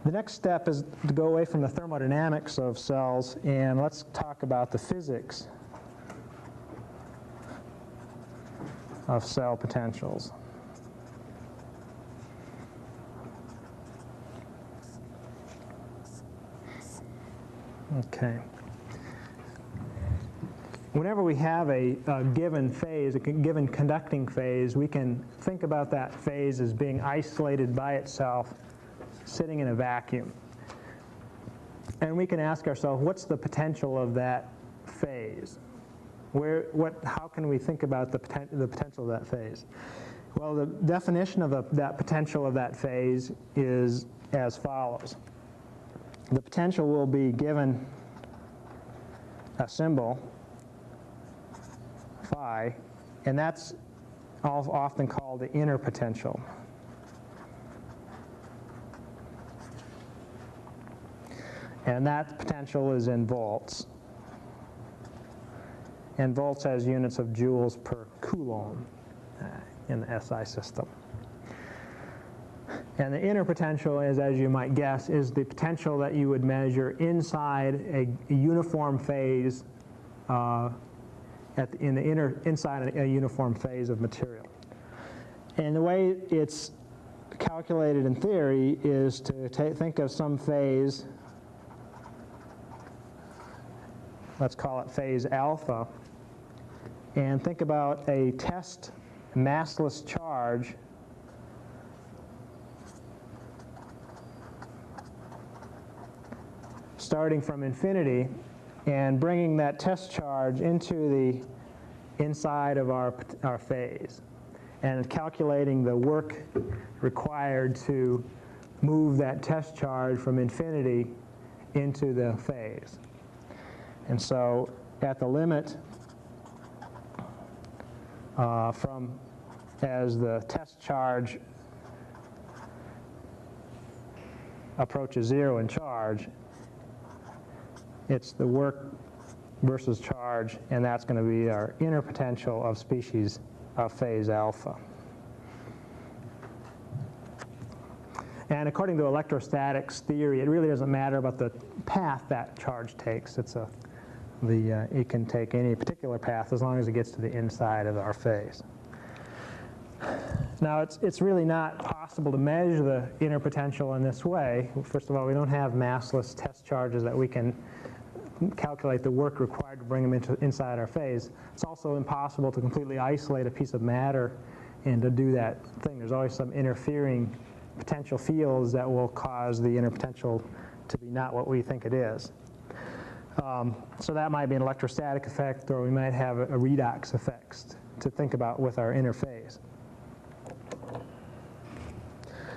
The next step is to go away from the thermodynamics of cells, and let's talk about the physics of cell potentials. Okay. Whenever we have a given phase, a given conducting phase, we can think about that phase as being isolated by itself, sitting in a vacuum. And we can ask ourselves, what's the potential of that phase? How can we think about the potential of that phase? Well, the definition of that potential of that phase is as follows. The potential will be given a symbol, phi, and that's often called the inner potential. And that potential is in volts. And volts has units of joules per coulomb in the SI system. And the inner potential is, as you might guess, is the potential that you would measure inside a uniform phase, inside a uniform phase of material. And the way it's calculated in theory is to think of some phase, let's call it phase alpha, and think about a test massless charge starting from infinity and bringing that test charge into the inside of our phase and calculating the work required to move that test charge from infinity into the phase. And so at the limit as the test charge approaches 0 in charge, it's the work versus charge, and that's going to be our inner potential of species of phase alpha. And according to electrostatics theory, it really doesn't matter about the path that charge takes. It can take any particular path as long as it gets to the inside of our phase. Now, it's really not possible to measure the inner potential in this way. First of all, we don't have massless test charges that we can calculate the work required to bring them inside our phase. It's also impossible to completely isolate a piece of matter and to do that thing. There's always some interfering potential fields that will cause the inner potential to be not what we think it is. So that might be an electrostatic effect, or we might have a redox effect to think about with our inner phase.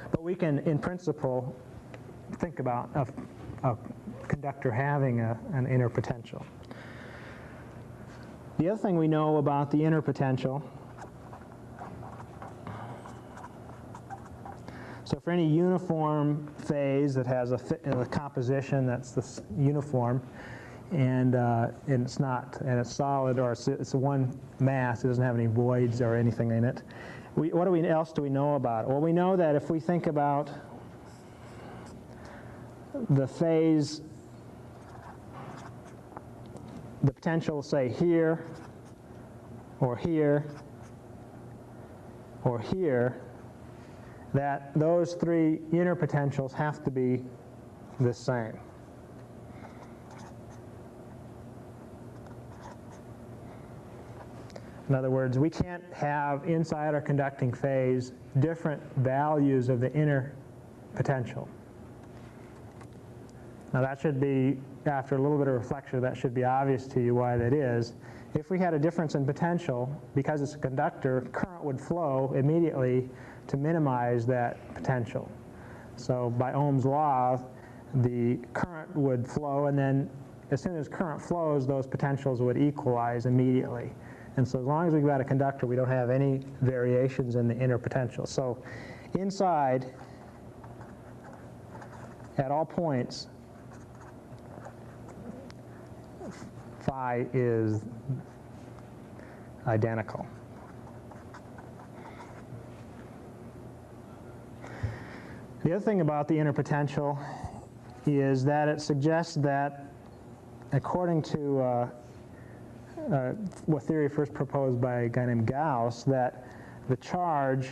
But we can, in principle, think about a conductor having an inner potential. The other thing we know about the inner potential, so for any uniform phase that has a composition that's this uniform, and it's solid, or it's one mass, it doesn't have any voids or anything in it. What else do we know about it? Well, we know that if we think about the phase, the potential, say, here, or here, or here, that those three inner potentials have to be the same. In other words, we can't have inside our conducting phase different values of the inner potential. Now that should be, after a little bit of reflection, that should be obvious to you why that is. If we had a difference in potential, because it's a conductor, current would flow immediately to minimize that potential. So by Ohm's law, the current would flow, and then as soon as current flows, those potentials would equalize immediately. And so as long as we've got a conductor, we don't have any variations in the inner potential. So inside, at all points, phi is identical. The other thing about the inner potential is that it suggests that, according to what theory first proposed by a guy named Gauss, that the charge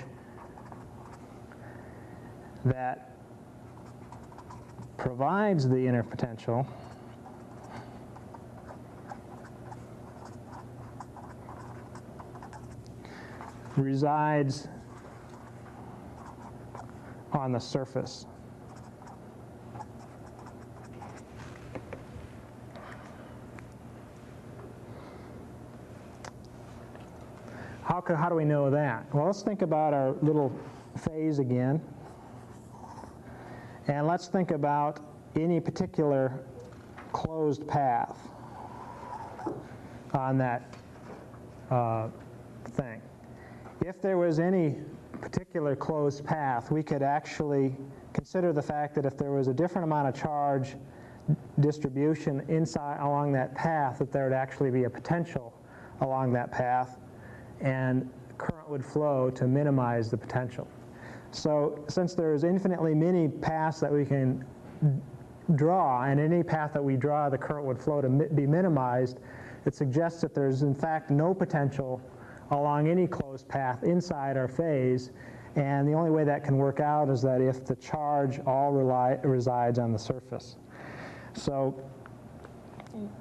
that provides the inner potential resides on the surface. How do we know that? Well, let's think about our little phase again. And let's think about any particular closed path on that thing. If there was any particular closed path, we could actually consider the fact that if there was a different amount of charge distribution inside along that path, that there would actually be a potential along that path, and current would flow to minimize the potential. So since there's infinitely many paths that we can draw, and any path that we draw, the current would flow to be minimized, it suggests that there's in fact no potential along any closed path inside our phase, and the only way that can work out is that if the charge all resides on the surface. So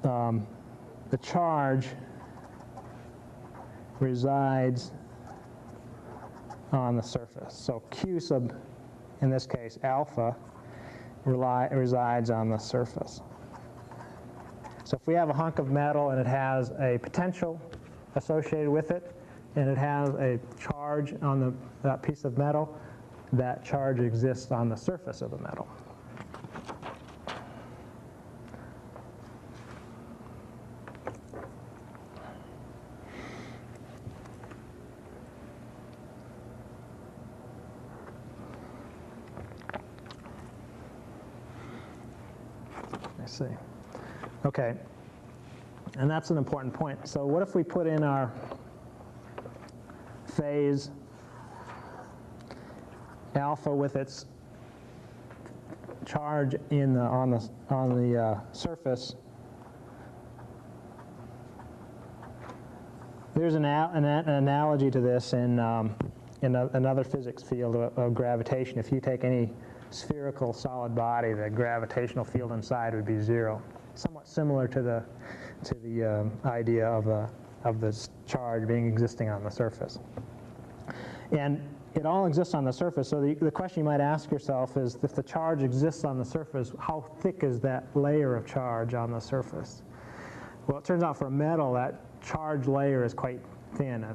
the charge resides on the surface. So Q sub, in this case alpha, resides on the surface. So if we have a hunk of metal and it has a potential associated with it, and it has a charge on that piece of metal, that charge exists on the surface of the metal. I see. Okay. And that's an important point. So what if we put in our phase alpha with its charge on the surface? There's an analogy to this in another physics field of gravitation. If you take any spherical solid body, the gravitational field inside would be zero. Somewhat similar to the idea of this charge existing on the surface. And it all exists on the surface, so the question you might ask yourself is, if the charge exists on the surface, how thick is that layer of charge on the surface? Well, it turns out for a metal, that charge layer is quite thin,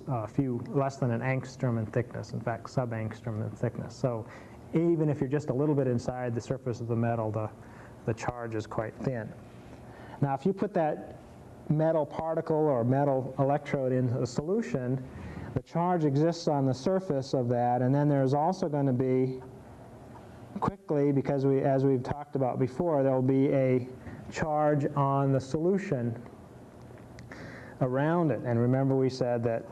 a few less than an angstrom in thickness, in fact sub-angstrom in thickness. So even if you're just a little bit inside the surface of the metal, the charge is quite thin. Now if you put that metal particle or metal electrode in a solution, the charge exists on the surface of that, and then there's also going to be, quickly, because as we've talked about before, there will be a charge on the solution around it. And remember we said that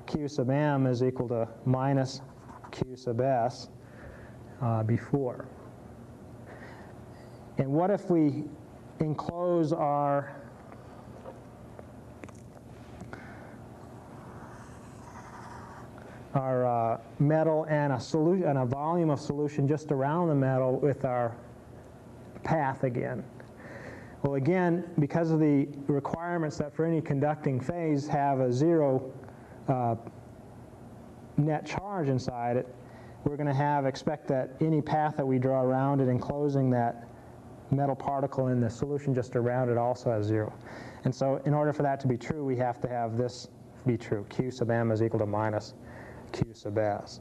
Q sub m is equal to minus Q sub s before. And what if we enclose our metal and a solution and a volume of solution just around the metal with our path again? Well, again, because of the requirements that for any conducting phase have a zero net charge inside it, we're going to expect that any path that we draw around it, enclosing that metal particle in the solution just around it, also has zero. And so in order for that to be true, we have to have this be true. Q sub m is equal to minus Q sub s.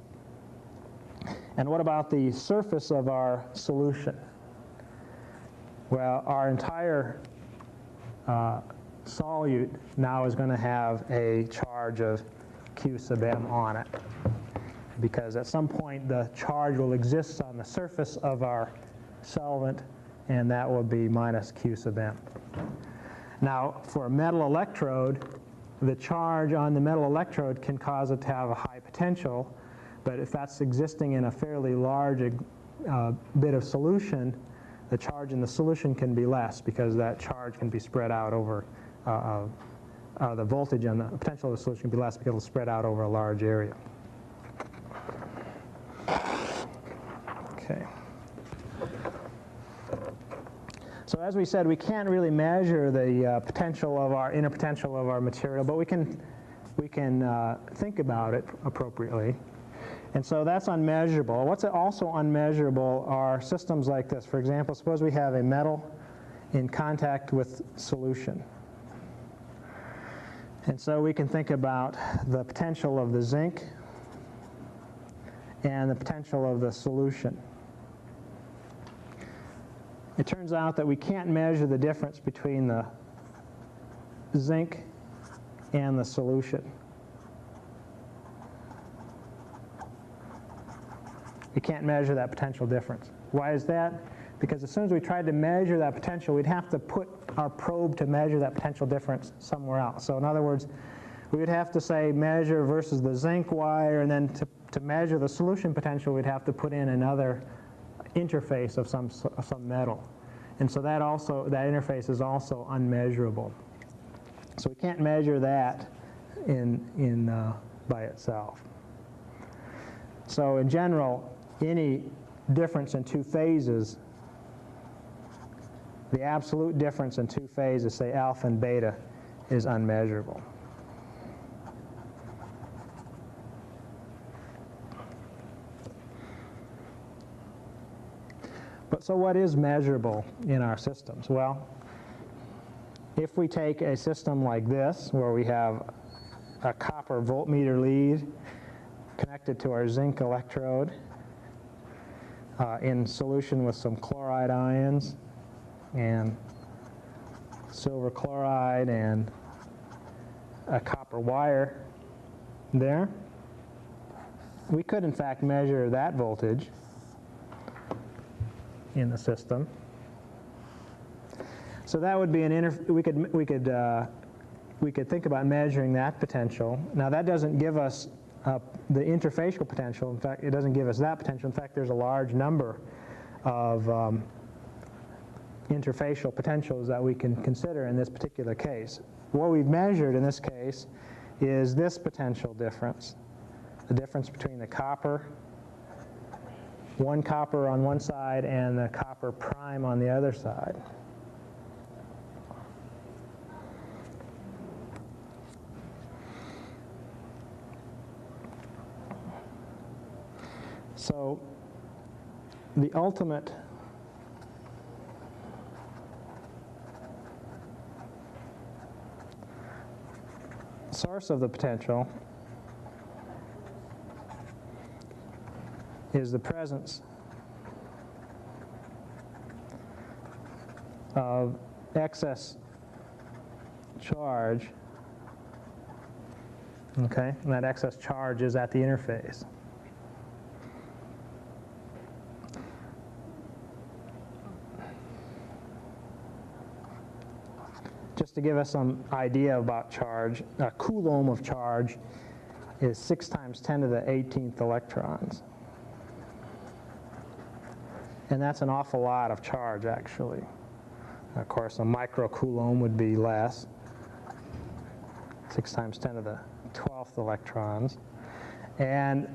And what about the surface of our solution? Well, our entire solute now is going to have a charge of Q sub m on it, because at some point the charge will exist on the surface of our solvent, and that will be minus Q sub m. Now, for a metal electrode, the charge on the metal electrode can cause it to have a high potential, but if that's existing in a fairly large bit of solution, the charge in the solution can be less because that charge can be spread out over, the voltage and the potential of the solution can be less because it will spread out over a large area. Okay. So as we said, we can't really measure the potential of our inner potential of our material, but we can think about it appropriately. And so that's unmeasurable. What's also unmeasurable are systems like this. For example, suppose we have a metal in contact with solution. And so we can think about the potential of the zinc and the potential of the solution. It turns out that we can't measure the difference between the zinc and the solution. We can't measure that potential difference. Why is that? Because as soon as we tried to measure that potential, we'd have to put our probe to measure that potential difference somewhere else. So in other words, we would have to say measure versus the zinc wire, and then to measure the solution potential, we'd have to put in another interface of some metal. And so that interface is also unmeasurable. So we can't measure that by itself. So in general, any difference in two phases, the absolute difference in two phases, say alpha and beta, is unmeasurable. But so what is measurable in our systems? Well, if we take a system like this, where we have a copper voltmeter lead connected to our zinc electrode in solution with some chloride ions and silver chloride and a copper wire there, we could in fact measure that voltage in the system. So that would be we could think about measuring that potential. Now that doesn't give us the interfacial potential. In fact, it doesn't give us that potential. In fact, there's a large number of interfacial potentials that we can consider in this particular case. What we've measured in this case is this potential difference, the difference between the copper, one copper on one side and the copper prime on the other side. So the ultimate source of the potential is the presence of excess charge, okay, and that excess charge is at the interface. Just to give us some idea about charge, a coulomb of charge is 6 times 10 to the 18th electrons. And that's an awful lot of charge, actually. Of course, a microcoulomb would be less, 6 times 10 to the 12th electrons. And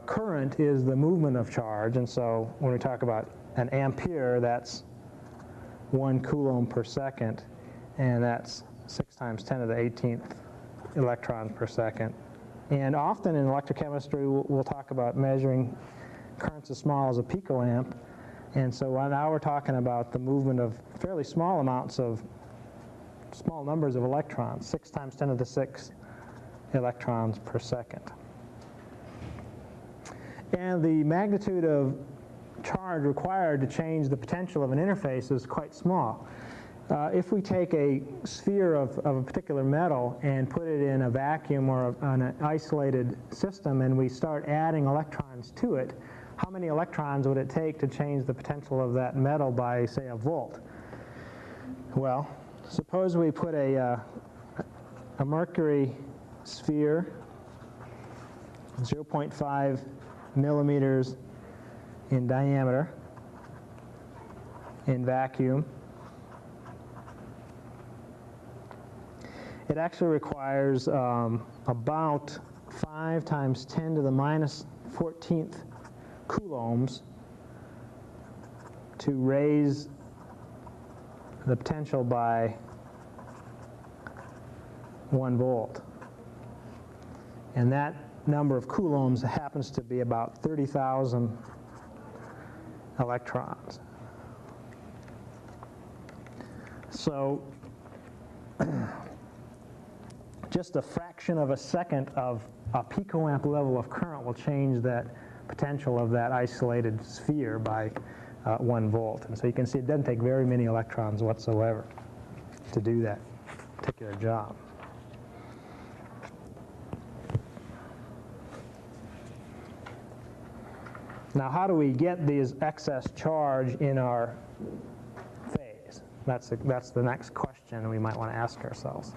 current is the movement of charge, and so when we talk about an ampere, that's 1 coulomb per second, and that's 6 times 10 to the 18th electrons per second. And often in electrochemistry, we'll talk about measuring currents as small as a picoamp, and so now we're talking about the movement of fairly small amounts of small numbers of electrons, 6 times 10 to the 6 electrons per second. And the magnitude of charge required to change the potential of an interface is quite small. If we take a sphere of a particular metal and put it in a vacuum or an isolated system and we start adding electrons to it, how many electrons would it take to change the potential of that metal by, say, a volt? Well, suppose we put a mercury sphere, 0.5 millimeters in diameter in vacuum. It actually requires about 5 times 10 to the minus 14th coulombs to raise the potential by 1 volt. And that number of coulombs happens to be about 30,000 electrons. So just a fraction of a second of a picoamp level of current will change that potential of that isolated sphere by 1 volt. And so you can see it doesn't take very many electrons whatsoever to do that particular job. Now, how do we get these excess charge in our phase? That's the next question we might want to ask ourselves.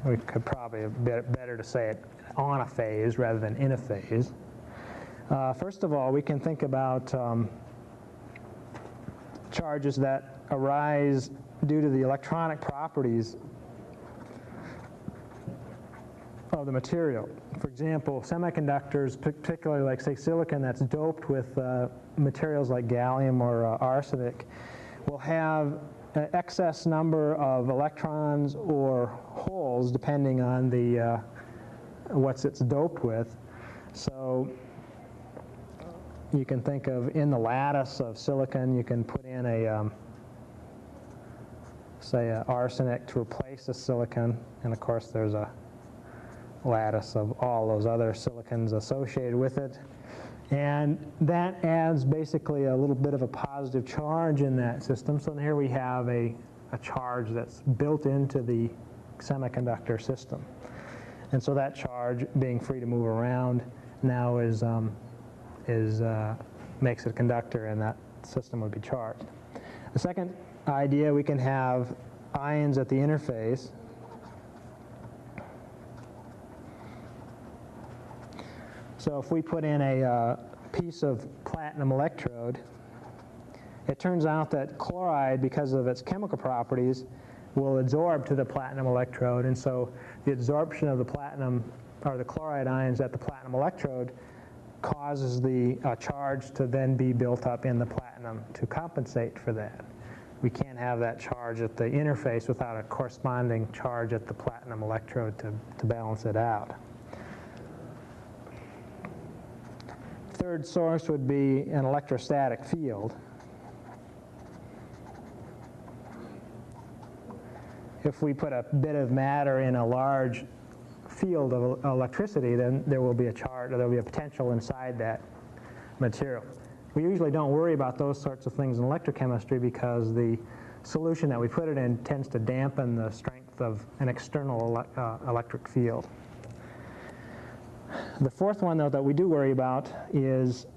We could probably better to say it on a phase rather than in a phase. First of all, we can think about charges that arise due to the electronic properties of the material. For example, semiconductors, particularly like say silicon that's doped with materials like gallium or arsenic, will have an excess number of electrons or holes depending on the what it's doped with. So you can think of in the lattice of silicon, you can put in a say a arsenic to replace the silicon, and of course there's a lattice of all those other silicons associated with it. And that adds basically a little bit of a positive charge in that system. So here we have a charge that's built into the semiconductor system. And so that charge, being free to move around, now makes it a conductor, and that system would be charged. The second idea, we can have ions at the interface. So if we put in a piece of platinum electrode, it turns out that chloride, because of its chemical properties, will adsorb to the platinum electrode, and so the absorption of the platinum or the chloride ions at the platinum electrode causes the charge to then be built up in the platinum to compensate for that. We can't have that charge at the interface without a corresponding charge at the platinum electrode to balance it out. Third source would be an electrostatic field. If we put a bit of matter in a large field of electricity, then there will be a charge, or there will be a potential inside that material. We usually don't worry about those sorts of things in electrochemistry because the solution that we put it in tends to dampen the strength of an external electric field. The fourth one, though, that we do worry about is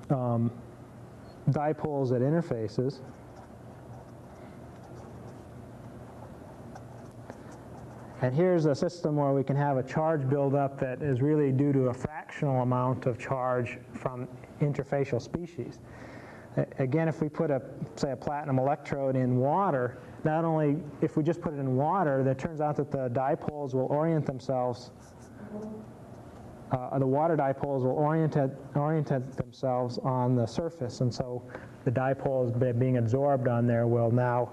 dipoles at interfaces. And here's a system where we can have a charge buildup that is really due to a fractional amount of charge from interfacial species. Again, if we put say a platinum electrode in water, not only if we just put it in water, it turns out that the dipoles will orient themselves, the water dipoles will orient themselves on the surface, and so the dipoles being absorbed on there will now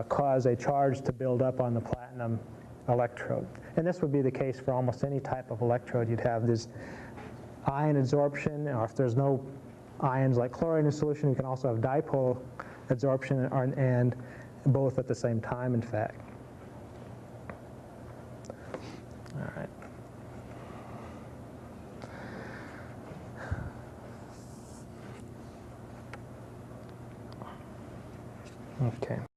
cause a charge to build up on the platinum electrode. And this would be the case for almost any type of electrode. You'd have this ion absorption, or if there's no ions like chlorine in solution, you can also have dipole absorption, and both at the same time, in fact. All right. Okay.